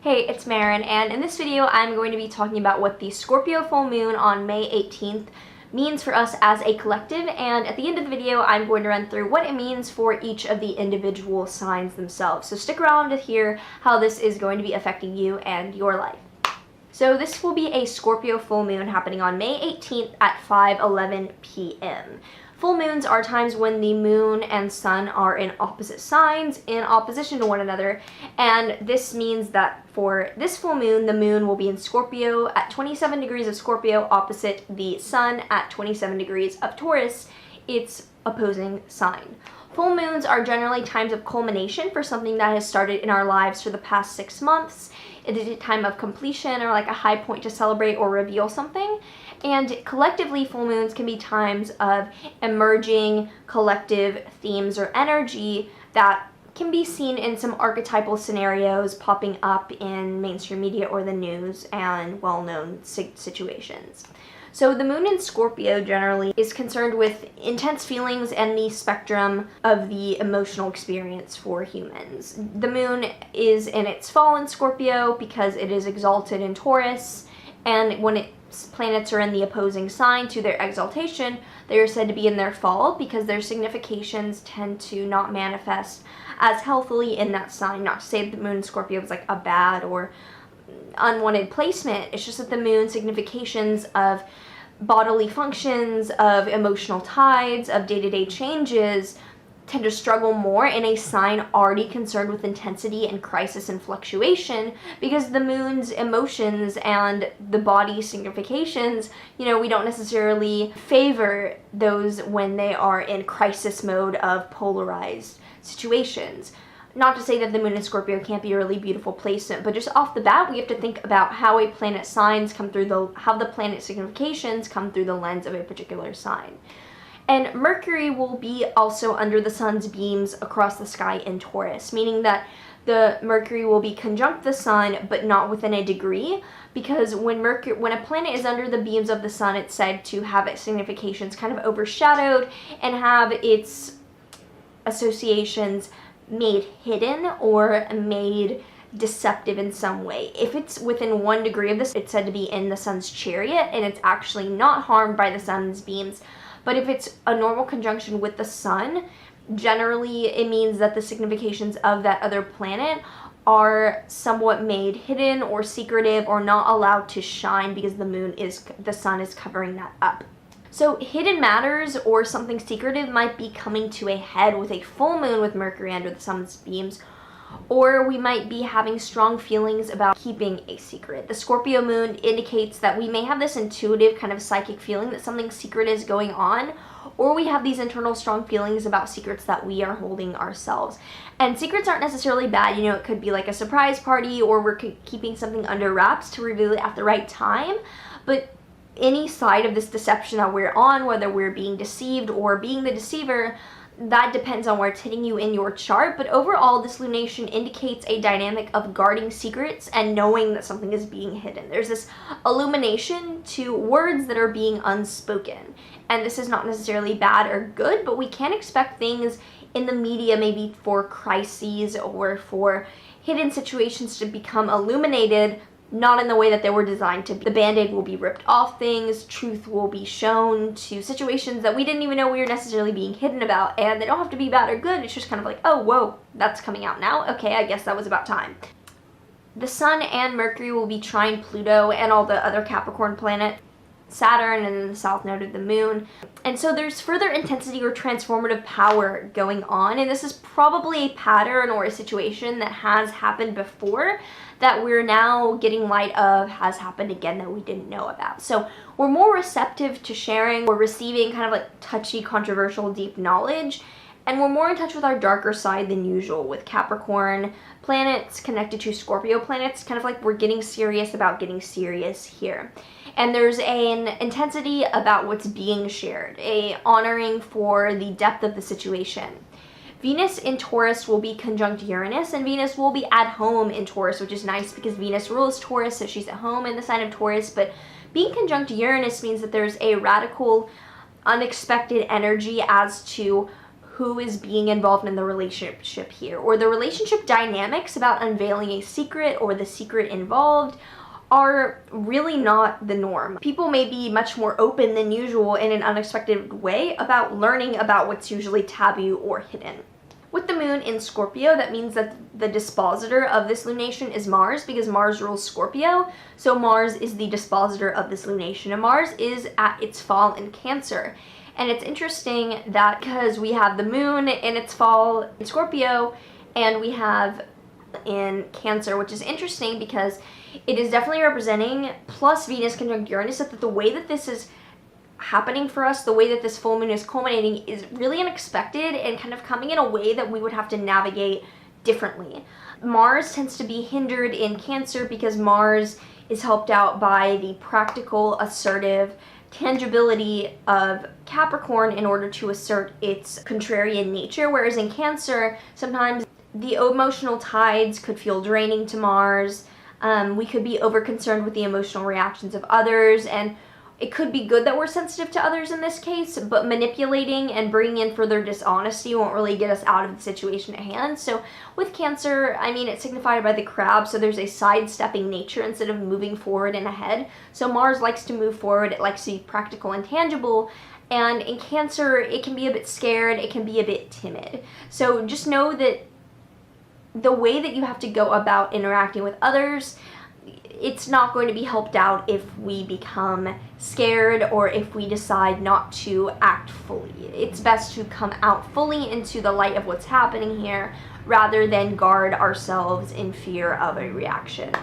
Hey, it's Marin, and in this video I'm going to be talking about what the Scorpio full moon on May 18th means for us as a collective, and at the end of the video I'm going to run through what it means for each of the individual signs themselves. So stick around to hear how this is going to be affecting you and your life. So this will be a Scorpio full moon happening on May 18th at 5:11 p.m. Full moons are times when the moon and sun are in opposite signs, in opposition to one another, and this means that for this full moon, the moon will be in Scorpio at 27 degrees of Scorpio opposite the sun at 27 degrees of Taurus, its opposing sign. Full moons are generally times of culmination for something that has started in our lives for the past 6 months. It is a time of completion or like a high point to celebrate or reveal something. And collectively, full moons can be times of emerging collective themes or energy that can be seen in some archetypal scenarios popping up in mainstream media or the news and well-known situations. So the moon in Scorpio generally is concerned with intense feelings and the spectrum of the emotional experience for humans. The moon is in its fall in Scorpio because it is exalted in Taurus, and when its planets are in the opposing sign to their exaltation, they are said to be in their fall because their significations tend to not manifest as healthily in that sign. Not to say that the moon in Scorpio is like a bad or unwanted placement. It's just that the moon significations of bodily functions, of emotional tides, of day-to-day changes tend to struggle more in a sign already concerned with intensity and crisis and fluctuation, because the moon's emotions and the body significations, we don't necessarily favor those when they are in crisis mode of polarized situations. Not to say that the moon in Scorpio can't be a really beautiful placement, but just off the bat, we have to think about how a planet signs come through how the planet significations come through the lens of a particular sign. And Mercury will be also under the sun's beams across the sky in Taurus, meaning that the Mercury will be conjunct the sun, but not within a degree, because when a planet is under the beams of the sun, it's said to have its significations kind of overshadowed and have its associations made hidden or made deceptive in some way. If it's within 1 degree of this, it's said to be in the sun's chariot, and it's actually not harmed by the sun's beams. But if it's a normal conjunction with the sun, generally it means that the significations of that other planet are somewhat made hidden or secretive or not allowed to shine because the sun is covering that up. So hidden matters or something secretive might be coming to a head with a full moon with Mercury under the sun's beams, or we might be having strong feelings about keeping a secret. The Scorpio moon indicates that we may have this intuitive kind of psychic feeling that something secret is going on, or we have these internal strong feelings about secrets that we are holding ourselves. And secrets aren't necessarily bad. It could be like a surprise party, or we're keeping something under wraps to reveal it at the right time. But any side of this deception that we're on, whether we're being deceived or being the deceiver, that depends on where it's hitting you in your chart. But overall, this lunation indicates a dynamic of guarding secrets and knowing that something is being hidden. There's this illumination to words that are being unspoken. And this is not necessarily bad or good, but we can expect things in the media, maybe for crises or for hidden situations, to become illuminated, not in the way that they were designed to be. The band-aid will be ripped off things, truth will be shown to situations that we didn't even know we were necessarily being hidden about, and they don't have to be bad or good. It's just kind of like, oh, whoa, that's coming out now. Okay, I guess that was about time. The sun and Mercury will be trine Pluto and all the other Capricorn planets, Saturn, and then the south node of the moon. And so there's further intensity or transformative power going on, and this is probably a pattern or a situation that has happened before that we're now getting light of has happened again that we didn't know about. So we're more receptive to sharing or receiving kind of like touchy, controversial, deep knowledge, and we're more in touch with our darker side than usual with Capricorn planets connected to Scorpio planets, kind of like we're getting serious about getting serious here. And there's an intensity about what's being shared, a honoring for the depth of the situation. Venus in Taurus will be conjunct Uranus, and Venus will be at home in Taurus, which is nice because Venus rules Taurus, so she's at home in the sign of Taurus. But being conjunct Uranus means that there's a radical, unexpected energy as to who is being involved in the relationship here, or the relationship dynamics about unveiling a secret or the secret involved are really not the norm. People may be much more open than usual in an unexpected way about learning about what's usually taboo or hidden. With the moon in Scorpio, that means that the dispositor of this lunation is Mars, because Mars rules Scorpio, so Mars is the dispositor of this lunation, and Mars is at its fall in Cancer. And it's interesting that because we have the moon in its fall in Scorpio, and we have in Cancer, which is interesting because it is definitely representing, plus Venus conjunct Uranus, that the way that this is happening for us, the way that this full moon is culminating, is really unexpected and kind of coming in a way that we would have to navigate differently. Mars tends to be hindered in Cancer because Mars is helped out by the practical, assertive tangibility of Capricorn in order to assert its contrarian nature, whereas in Cancer, sometimes the emotional tides could feel draining to Mars. We could be over-concerned with the emotional reactions of others, and it could be good that we're sensitive to others in this case, but manipulating and bringing in further dishonesty won't really get us out of the situation at hand. So with Cancer, I mean, it's signified by the crab, so there's a sidestepping nature instead of moving forward and ahead. So Mars likes to move forward, it likes to be practical and tangible, and in Cancer, it can be a bit scared, it can be a bit timid. So just know that the way that you have to go about interacting with others, it's not going to be helped out if we become scared or if we decide not to act fully. It's best to come out fully into the light of what's happening here rather than guard ourselves in fear of a reaction.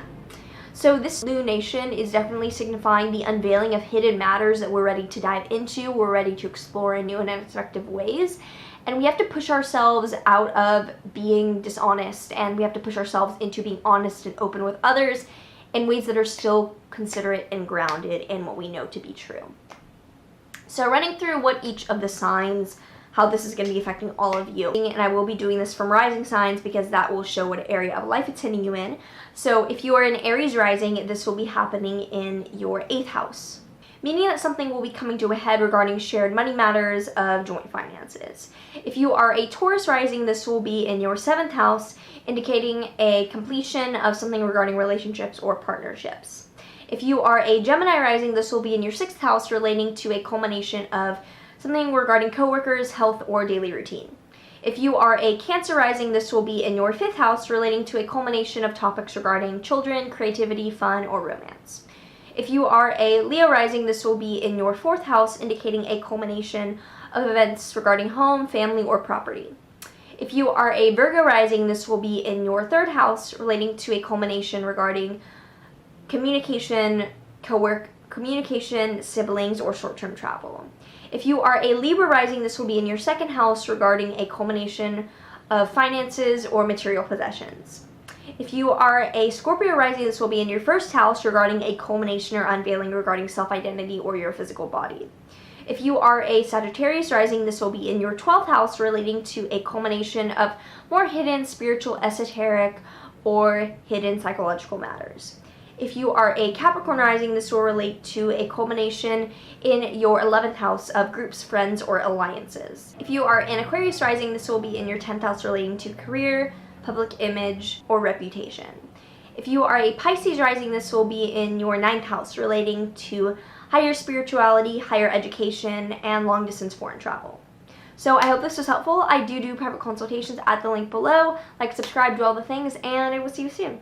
So this lunation is definitely signifying the unveiling of hidden matters that we're ready to dive into, we're ready to explore in new and unexpected ways. And we have to push ourselves out of being dishonest, and we have to push ourselves into being honest and open with others in ways that are still considerate and grounded in what we know to be true. So running through what each of the signs, how this is going to be affecting all of you. And I will be doing this from rising signs because that will show what area of life it's hitting you in. So if you are in Aries rising, this will be happening in your 8th house, meaning that something will be coming to a head regarding shared money matters of joint finances. If you are a Taurus rising, this will be in your 7th house, indicating a completion of something regarding relationships or partnerships. If you are a Gemini rising, this will be in your 6th house, relating to a culmination of something regarding coworkers, health, or daily routine. If you are a Cancer rising, this will be in your 5th house, relating to a culmination of topics regarding children, creativity, fun, or romance. If you are a Leo rising, this will be in your 4th house, indicating a culmination of events regarding home, family, or property. If you are a Virgo rising, this will be in your 3rd house, relating to a culmination regarding communication, communication, siblings, or short-term travel. If you are a Libra rising, this will be in your 2nd house, regarding a culmination of finances or material possessions. If you are a Scorpio rising, this will be in your 1st house, regarding a culmination or unveiling regarding self-identity or your physical body. If you are a Sagittarius rising, this will be in your 12th house, relating to a culmination of more hidden spiritual, esoteric, or hidden psychological matters. If you are a Capricorn rising, this will relate to a culmination in your 11th house of groups, friends, or alliances. If you are an Aquarius rising, this will be in your 10th house, relating to career, public image, or reputation. If you are a Pisces rising, this will be in your 9th house, relating to higher spirituality, higher education, and long-distance foreign travel. So I hope this was helpful. I do private consultations at the link below. Like, subscribe, do all the things, and I will see you soon.